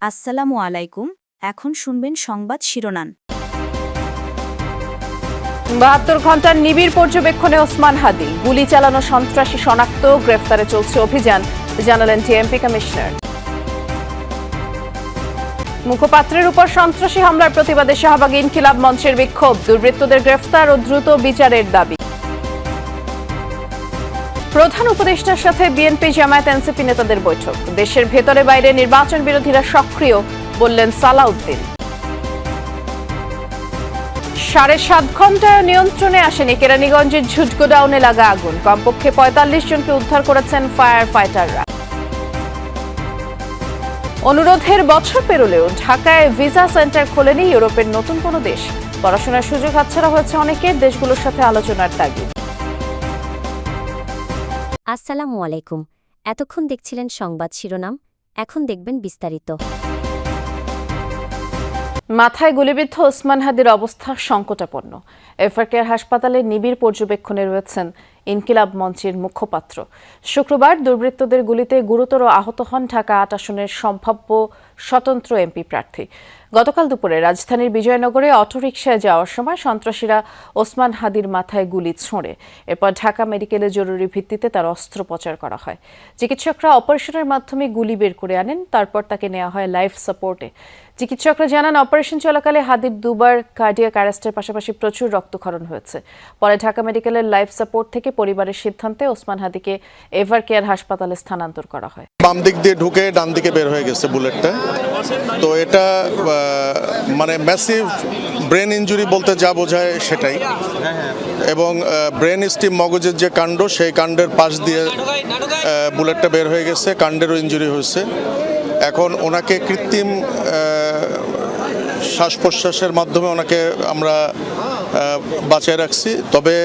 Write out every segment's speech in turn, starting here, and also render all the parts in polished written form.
আসসালামু আলাইকুম। এখন শুনবেন সংবাদ শিরোনাম। ৭২ ঘন্টার নিবিড় পর্যবেক্ষণে ওসমান হাদি, গুলি চালানো সন্ত্রাসী শনাক্ত, গ্রেফতারে চলছে অভিযান, জানালেন টিএমপি কমিশনার। মুখপাত্রের উপর সন্ত্রাসী হামলার প্রতিবাদে শাহবাগ ইনকিলাব মঞ্চের বিক্ষোভ, দুর্বৃত্তদের গ্রেফতার ও দ্রুত বিচারের দাবি। প্রধান উপদেষ্টার সাথে বিএনপি জামায়াত এনসিপি নেতাদের বৈঠক, দেশের ভেতরে বাইরে নির্বাচন বিরোধীরা সক্রিয়, বললেন সালাউদ্দিন। ৭.৫ ঘন্টায় নিয়ন্ত্রণে আসেনি কেরানীগঞ্জের ঝুটগোডাউনে লাগা আগুন, কমপক্ষে ৪৫ জনকে উদ্ধার করেছেন ফায়ার ফাইটাররা। অনুরোধের বছর পেরোলেও ঢাকায় ভিসা সেন্টার খোলেনি ইউরোপের নতুন কোনো দেশ, পড়াশোনার সুযোগ হাতছাড়া হয়েছে অনেকের, দেশগুলোর সাথে আলোচনার তাগিদ। আসসালামু আলাইকুম। এতক্ষণ দেখছিলেন সংবাদ শিরোনাম, এখন দেখবেন বিস্তারিত। মাথায় গুলিবিদ্ধ ওসমান হাদির অবস্থা সংকটাপন্ন। এফআরকেয়ার হাসপাতালে নিবিড় পর্যবেক্ষণে রয়েছেন ইনকিলাব মঞ্চের মুখপাত্র। শুক্রবার দুর্বৃত্তদের গুলিতে গুরুতর আহত হন ঢাকা ৮ আসনের সম্ভাব্য স্বতন্ত্র এমপি প্রার্থী। গতকাল দুপুরে রাজধানীর বিজয়নগরে অটোরিকশায় যাওয়ার সময় সন্ত্রাসীরা ওসমান হাদির মাথায় গুলি ছোঁড়ে। এরপর ঢাকা মেডিকেলে জরুরি ভিত্তিতে তার অস্ত্রোপচার করা হয়। চিকিৎসকরা অপারেশনের মাধ্যমে গুলি বের করে আনেন, তারপর তাকে নেওয়া হয় লাইফ সাপোর্টে। চিকিৎসকরা জানান, অপারেশন চলাকালে হাদির দুবার কার্ডিয়াক অ্যারেস্টের পাশাপাশি প্রচুর রক্তক্ষরণ হয়েছে। পরে ঢাকা মেডিকেলের লাইফ সাপোর্ট থেকে পরিবারের সিদ্ধান্তে ওসমান হাদিকে এভারকেয়ার হাসপাতালে স্থানান্তর করা হয়। বাম দিক দিয়ে ঢুকে ডান দিকে বের হয়ে গেছে বুলেটটা। তো এটা মানে ম্যাসিভ ব্রেন ইনজুরি বলতে যা বোঝায় সেটাই, এবং ব্রেন স্টিম মগজের যে কাণ্ড, সেই কাণ্ডের পাশ দিয়ে বুলেটটা বের হয়ে গেছে, কাণ্ডেরও ইনজুরি হয়েছে। এখন ওনাকে কৃত্রিম শ্বাস প্রশ্বাসের মাধ্যমে ওনাকে আমরা বাঁচিয়ে রাখছি। তবে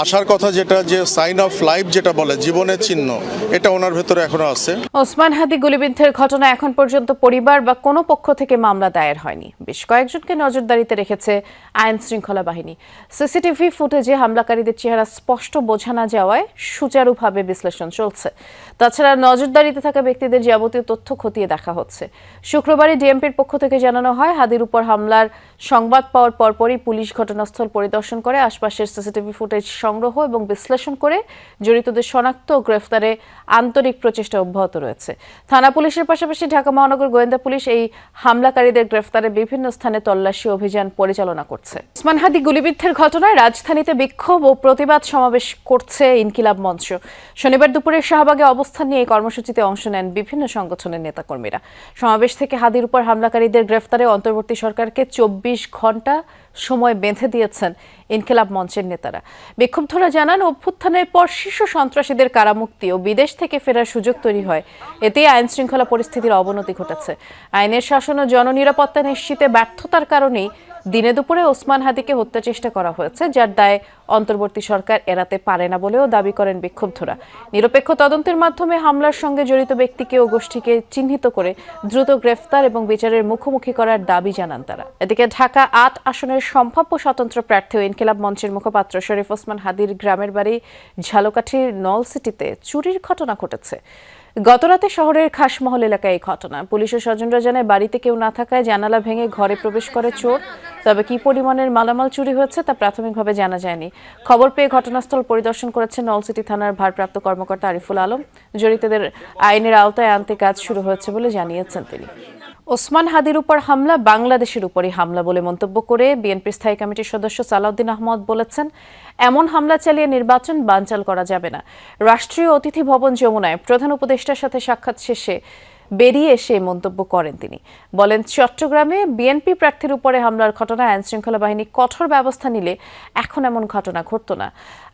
আসার কথা যেটা, যে সাইন অফ লাইফ যেটা বলে, জীবনের চিহ্ন, এটা ওনার ভেতরে এখনো আছে। ওসমান হাদি গুলিবিদ্ধের ঘটনা এখন পর্যন্ত পরিবার বা কোনো পক্ষ থেকে মামলা দায়ের হয়নি। বেশ কয়েকজনকে নজরদারিতে রেখেছে আইন শৃঙ্খলা বাহিনী। সিসিটিভি ফুটেজে হামলাকারীদের চেহারা স্পষ্ট বোঝা না যাওয়ায় সুচারুভাবে বিশ্লেষণ চলছে। তাছাড়া নজরদারিতে থাকা ব্যক্তিদের যাবতীয় তথ্য খতিয়ে দেখা হচ্ছে। শুক্রবারই ডিএমপির পক্ষ থেকে জানানো হয়, হাদির উপর হামলার সংবাদ পাওয়ার পরপরই পুলিশ ঘটনাস্থল পরিদর্শন করে আশপাশের সিসিটিভি ফুটেজ সংগ্রহ এবং বিশ্লেষণ করে জড়িতদের শনাক্ত ও গ্রেফতারে আন্তরিক প্রচেষ্টা অব্যাহত রয়েছে। থানা পুলিশের পাশাপাশি ঢাকা মহানগর গোয়েন্দা পুলিশ এই হামলাকারীদের গ্রেফতারে বিভিন্ন স্থানে তল্লাশি অভিযান পরিচালনা করছে। ওসমান হাদি গুলিবিদ্ধের ঘটনায় রাজধানীতে বিক্ষোভ ও প্রতিবাদ সমাবেশ করছে ইনকিলাব মঞ্চ। শনিবার দুপুরে শাহবাগে অবস্থান নিয়ে এই কর্মসূচিতে অংশ নেন বিভিন্ন সংগঠনের নেতাকর্মীরা। সমাবেশ থেকে হাদির উপর হামলাকারীদের গ্রেফতারে অন্তর্বর্তী সরকারকে ২৪ ঘন্টা সময় বেঁধে দিয়েছেন ইনকিলাব মঞ্চের নেতারা। বিক্ষুব্ধরা জানান, অভ্যুত্থানের পর শীর্ষ সন্ত্রাসীদের কারামুক্তি ও বিদেশ থেকে ফেরার সুযোগ তৈরি হয়। এতে আইন শৃঙ্খলা পরিস্থিতির অবনতি ঘটেছে। আইনের শাসন ও জননিরাপত্তা নিশ্চিতে ব্যর্থতার কারণেই দিনে দুপুরে ওসমান হাদিকে হত্যা চেষ্টা করা হয়েছে, যার দায় অন্তর্বর্তী সরকার এড়াতে পারে না বলেও দাবি করেন বিক্ষুব্ধরা। নিরপেক্ষ তদন্তের মাধ্যমে হামলার সঙ্গে জড়িত ব্যক্তিকে ও গোষ্ঠীকে চিহ্নিত করে দ্রুত গ্রেফতার এবং বিচারের মুখোমুখি করার দাবি জানান তারা। এদিকে ঢাকা ৮ আসনের সম্ভাব্য স্বতন্ত্র প্রার্থী ও ইনকিলাব মঞ্চের মুখপাত্র শরীফ ওসমান হাদির গ্রামের বাড়ি ঝালকাঠির নলসিটিতে চুরির ঘটনা ঘটেছে। গতরাতে শহরের খাসমহল এলাকায় এই ঘটনা। পুলিশ ও স্বজনরা জানায়, বাড়িতে কেউ না থাকায় জানালা ভেঙে ঘরে প্রবেশ করে চোর। তবে কি পরিমাণের মালামাল চুরি হয়েছে তা প্রাথমিকভাবে জানা যায়নি। খবর পেয়ে ঘটনাস্থল পরিদর্শন করেছেন নলসিটি থানার ভারপ্রাপ্ত কর্মকর্তা আরিফুল আলম। জড়িতদের আইনের আওতায় আনতে কাজ শুরু হয়েছে বলে জানিয়েছেন তিনি। ওসমান হাদির উপর হামলা বাংলাদেশের উপরই হামলা বলে মন্তব্য করে বিএনপির স্থায়ী কমিটির সদস্য সালাউদ্দিন আহমদ বলেছেন, এমন হামলা চালিয়ে নির্বাচন বানচাল করা যাবে না। রাষ্ট্রীয় অতিথি ভবন যমুনায় প্রধান উপদেষ্টার সাথে সাক্ষাৎ শেষে বেরিয়ে এসে মন্তব্য করেন তিনি। বলেন, চট্টগ্রামে বিএনপি প্রার্থীর উপরে হামলার ঘটনায় আইনশৃঙ্খলা বাহিনী কঠোর ব্যবস্থা নিলে এখন এমন ঘটনা ঘটত না।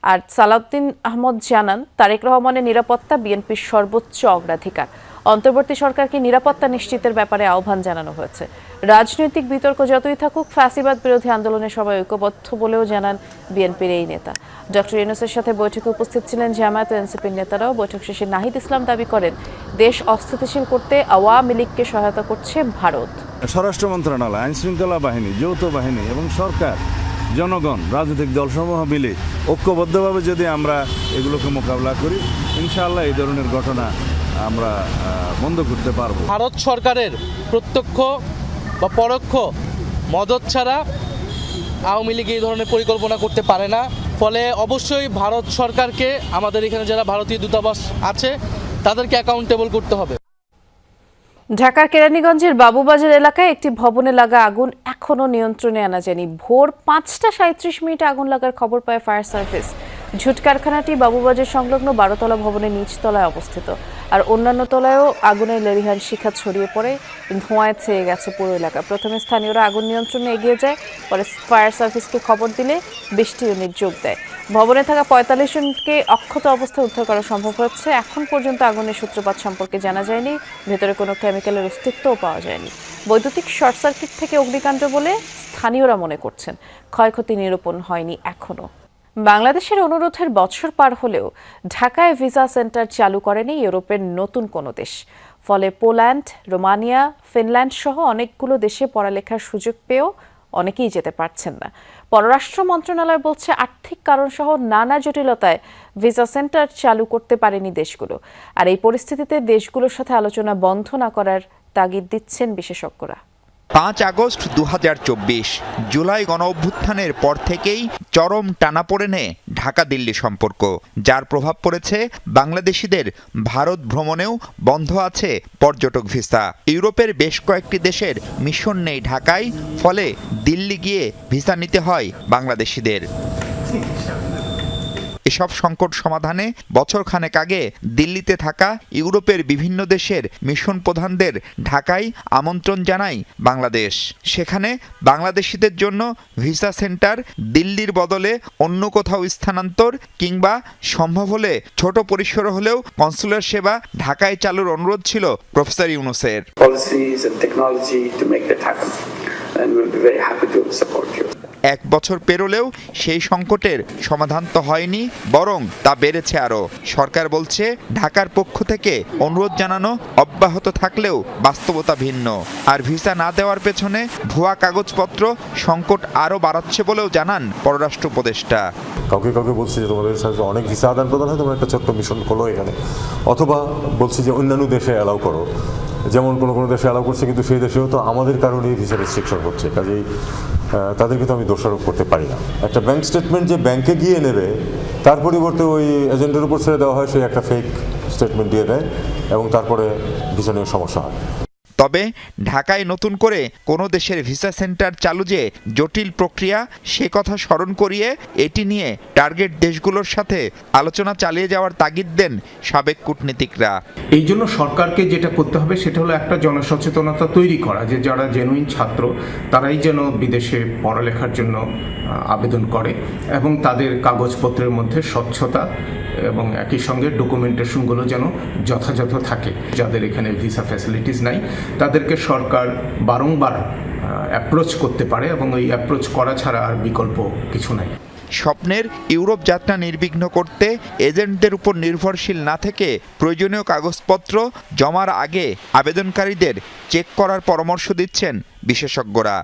আর সালাউদ্দিন আহমদ জানান, তারেক রহমানের নিরাপত্তা বিএনপির সর্বোচ্চ অগ্রাধিকার। অন্তর্বর্তী সরকারকে নিরাপত্তা নিশ্চিতের ব্যাপারে আহ্বান জানানো হয়েছে। রাজনৈতিক বিতর্ক যতই থাকুক, ফ্যাসিবাদ বিরোধী আন্দোলনে সবাই ঐক্যবদ্ধ বলেও জানান বিএনপির এই নেতা। ডক্টর ইউনূসের সাথে বৈঠকে উপস্থিত ছিলেন জামায়াত ও এনসিপির নেতারাও। বৈঠক শেষে নাহিদ ইসলাম দাবি করেন, দেশ অস্থিতিশীল করতে আওয়ামী লীগকে সহায়তা করছে ভারত। স্বরাষ্ট্র মন্ত্রণালয়, আইনশৃঙ্খলা বাহিনী, যৌথ বাহিনী এবং সরকার, জনগণ, রাজনৈতিক দলসমূহ মিলে ঐক্যবদ্ধভাবে যদি আমরা এগুলোকে মোকাবিলা করি, ইনশাআল্লাহ এই ধরনের ঘটনা আমরা বন্ধ করতে পারবো। ভারত সরকারের প্রত্যক্ষ বা পরোক্ষ মদত ছাড়া আওয়ামী লীগ এই ধরনের পরিকল্পনা করতে পারে না। ফলে অবশ্যই ভারত সরকারকে, আমাদের এখানে যারা ভারতীয় দূতাবাস আছে তাদেরকে অ্যাকাউন্টেবল করতে হবে। ঢাকার কেরানীগঞ্জের বাবুবাজার এলাকায় একটি ভবনে লাগা আগুন এখনও নিয়ন্ত্রণে আনা যায়নি। ভোর 5টা 37 আগুন লাগার খবর পায় ফায়ার সার্ভিস। ঝুট কারখানাটি বাবুবাজার সংলগ্ন 12তলা ভবনের নিচতলায় অবস্থিত। আর অন্যান্য তলায়ও আগুনের লেলিহান শিখা ছড়িয়ে পড়ে, ধোঁয়ায় ছেয়ে গেছে পুরো এলাকা। প্রথমে স্থানীয়রা আগুন নিয়ন্ত্রণে এগিয়ে যায়, পরে ফায়ার সার্ভিসকে খবর দিলে 20টি ইউনিট যোগ দেয়। ভবনে থাকা 45 জনকে অক্ষত অবস্থায় উদ্ধার করা সম্ভব হচ্ছে। এখন পর্যন্ত আগুনের সূত্রপাত সম্পর্কে জানা যায়নি। ভেতরে কোনো কেমিক্যালের অস্তিত্বও পাওয়া যায়নি। বৈদ্যুতিক শর্ট সার্কিট থেকে অগ্নিকাণ্ড বলে স্থানীয়রা মনে করছেন। ক্ষয়ক্ষতি নিরূপণ হয়নি এখনও। বাংলাদেশের অনুরোধের বছর পার হলেও ঢাকায় ভিসা সেন্টার চালু করেনি ইউরোপের নতুন কোনো দেশ। ফলে পোল্যান্ড, রোমানিয়া, ফিনল্যান্ড সহ অনেকগুলো দেশে পড়ালেখার সুযোগ পেয়েও অনেকেই যেতে পারছেন না। পররাষ্ট্র মন্ত্রণালয় বলছে আর্থিক কারণসহ নানা জটিলতায় ভিসা সেন্টার চালু করতে পারেনি দেশগুলো। আর এই পরিস্থিতিতে দেশগুলোর সাথে আলোচনা বন্ধ না করার তাগিদ দিচ্ছেন বিশেষজ্ঞরা। 5 আগস্ট 2024 জুলাই গণঅভ্যুত্থানের পর থেকেই চরম টানাপোড়েনে ঢাকা দিল্লি সম্পর্ক, যার প্রভাব পড়েছে বাংলাদেশিদের ভারত ভ্রমণেও বন্ধ আছে পর্যটক ভিসা। ইউরোপের বেশ কয়েকটি দেশের মিশন নেই ঢাকায়, ফলে দিল্লি গিয়ে ভিসা নিতে হয় বাংলাদেশিদের। এসব সংকট সমাধানে বছরখানেক আগে দিল্লিতে থাকা ইউরোপের বিভিন্ন দেশের মিশন প্রধানদের ঢাকায় আমন্ত্রণ জানায় বাংলাদেশ। সেখানে বাংলাদেশিদের জন্য ভিসা সেন্টার দিল্লির বদলে অন্য কোথাও স্থানান্তর কিংবা সম্ভব হলে ছোট পরিসর হলেও কনসুলার সেবা ঢাকায় চালুর অনুরোধ ছিল প্রফেসর ইউনূসের। এক বছর পেরোলেও সেই সংকটের সমাধান তো হয়নি, বরং তা বেড়েছে আরও। সরকার বলছে ঢাকার পক্ষ থেকে অনুরোধ জানানো অব্যাহত থাকলেও বাস্তবতা ভিন্ন। আর ভিসা না দেওয়ার পেছনে ভুয়া কাগজপত্র সংকট আরও বাড়াচ্ছে বলেও জানান পররাষ্ট্র উপদেষ্টা। কাউকে বলছি যে তোমাদের সাথে অনেক ভিসা আদান প্রদান হয়, তোমরা একটা ছোট্ট মিশন খোলো এখানে, অথবা বলছি যে অন্যান্য দেশে অ্যালাউ করো। যেমন কোনো দেশে অ্যালাউ করছে, কিন্তু সেই দেশেও তো আমাদের কারণেই ভিসা রেস্ট্রিকশন হচ্ছে। কাজেই তাদেরকে তো আমি দোষারোপ করতে পারি না। একটা ব্যাংক স্টেটমেন্ট যে ব্যাংকে গিয়ে নেবে, তার পরিবর্তে ওই এজেন্টের উপর ছেড়ে দেওয়া হয়, সে একটা ফেক স্টেটমেন্ট দিয়ে দেয় এবং তারপরে ভিসা নিয়ে সমস্যা হয়। তবে ঢাকায় নতুন করে কোনো দেশের ভিসা সেন্টার চালু যে জটিল প্রক্রিয়া, সে কথা স্মরণ করিয়ে এটি নিয়ে টার্গেট দেশগুলোর সাথে আলোচনা চালিয়ে যাওয়ার তাগিদ দেন সাবেক কূটনীতিকরা। এই জন্য সরকারকে যেটা করতে হবে সেটা হলো একটা জনসচেতনতা তৈরি করা, যে যারা জেনুইন ছাত্র তারাই যেন বিদেশে পড়ালেখার জন্য আবেদন করে এবং তাদের কাগজপত্রের মধ্যে স্বচ্ছতা এবং একই সঙ্গে ডকুমেন্টেশনগুলো যেন যথাযথ থাকে। যাদের এখানে ভিসা ফ্যাসিলিটিস নাই তাদেরকে সরকার বারংবার অ্যাপ্রোচ করতে পারে এবং ওই অ্যাপ্রোচ করা ছাড়া আর বিকল্প কিছু নাই। স্বপ্নের ইউরোপ যাত্রা নির্বিঘ্ন করতে এজেন্টদের উপর নির্ভরশীল না থেকে প্রয়োজনীয় কাগজপত্র জমার আগে আবেদনকারীদের চেক করার পরামর্শ দিচ্ছেন বিশেষজ্ঞরা।